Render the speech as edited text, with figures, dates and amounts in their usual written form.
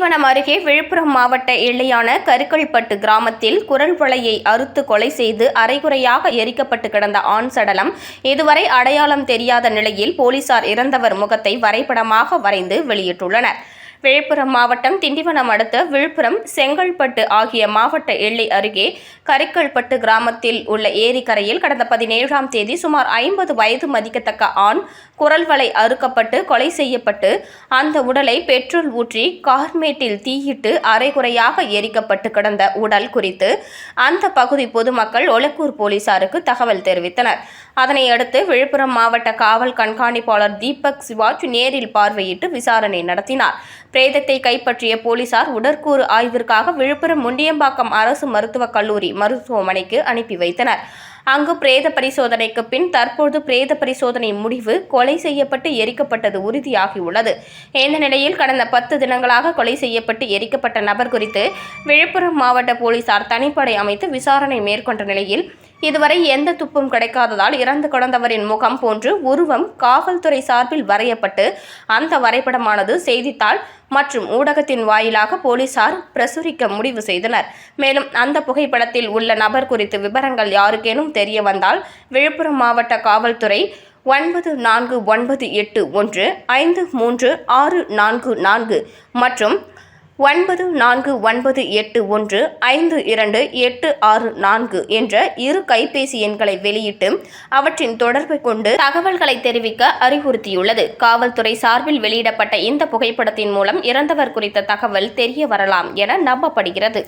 திண்டிவனம் அருகே விழுப்புரம் மாவட்ட எல்லையான கருக்கல்பட்டு கிராமத்தில் குரல் வளையை அறுத்து கொலை செய்து அரைகுறையாக எரிக்கப்பட்டு கிடந்த ஆண் சடலம் இதுவரை அடையாளம் தெரியாத நிலையில் போலீசார் இறந்தவர் முகத்தை வரைபடமாக வரைந்து வெளியிட்டுள்ளனர். விழுப்புரம் மாவட்டம் திண்டிவனம் அடுத்த விழுப்புரம், செங்கல்பட்டு ஆகிய மாவட்ட எல்லை அருகே கரிக்கல்பட்டு கிராமத்தில் உள்ள ஏரிக்கரையில் கடந்த 17ஆம் தேதி சுமார் 50 வயது மதிக்கத்தக்க ஆண் குரல்வளை அறுக்கப்பட்டு கொலை செய்யப்பட்டு அந்த உடலை பெட்ரோல் ஊற்றி கார்மேட்டில் தீயிட்டு அரைகுறையாக எரிக்கப்பட்டு கிடந்த உடல் குறித்து அந்த பகுதி பொதுமக்கள் ஒலக்கூர் போலீசாருக்கு தகவல் தெரிவித்தனர். அதனையடுத்து விழுப்புரம் மாவட்ட காவல் கண்காணிப்பாளர் தீபக் சிவாஜ் நேரில் பார்வையிட்டு விசாரணை நடத்தினார். பிரேதத்தை கைப்பற்றிய போலீசார் உடற்கூறு ஆய்விற்காக விழுப்புரம் முண்டியம்பாக்கம் அரசு மருத்துவக் கல்லூரி மருத்துவமனைக்கு அனுப்பி வைத்தனர். அங்கு பிரேத பரிசோதனைக்கு பின் தற்போது பிரேத பரிசோதனை முடிவு கொலை செய்யப்பட்டு எரிக்கப்பட்டது உறுதியாகியுள்ளது. இந்த நிலையில் கடந்த 10 தினங்களாக கொலை செய்யப்பட்டு எரிக்கப்பட்ட நபர் குறித்து விழுப்புரம் மாவட்ட போலீசார் தனிப்படை அமைத்து விசாரணை மேற்கொண்ட நிலையில் இதுவரை எந்த துப்பும் கிடைக்காததால் இறந்து கிடந்தவரின் முகம் போன்று உருவம் காவல்துறை சார்பில் வரையப்பட்டு அந்த வரைபடமானது செய்தித்தாள் மற்றும் ஊடகத்தின் வாயிலாக போலீசார் பிரசுரிக்க முடிவு செய்தனர். மேலும் அந்த புகைப்படத்தில் உள்ள நபர் குறித்து விவரங்கள் யாருக்கேனும் தெரிய வந்தால் விழுப்புரம் மாவட்ட காவல்துறை 9491536644 மற்றும் 9498152864 என்ற 2 கைபேசி எண்களை வெளியிட்டு அவற்றின் தொடர்பை கொண்டு தகவல்களை தெரிவிக்க அறிவுறுத்தியுள்ளது. காவல்துறை சார்பில் வெளியிடப்பட்ட இந்த புகைப்படத்தின் மூலம் இறந்தவர் குறித்த தகவல் தெரிய வரலாம் என நம்பப்படுகிறது.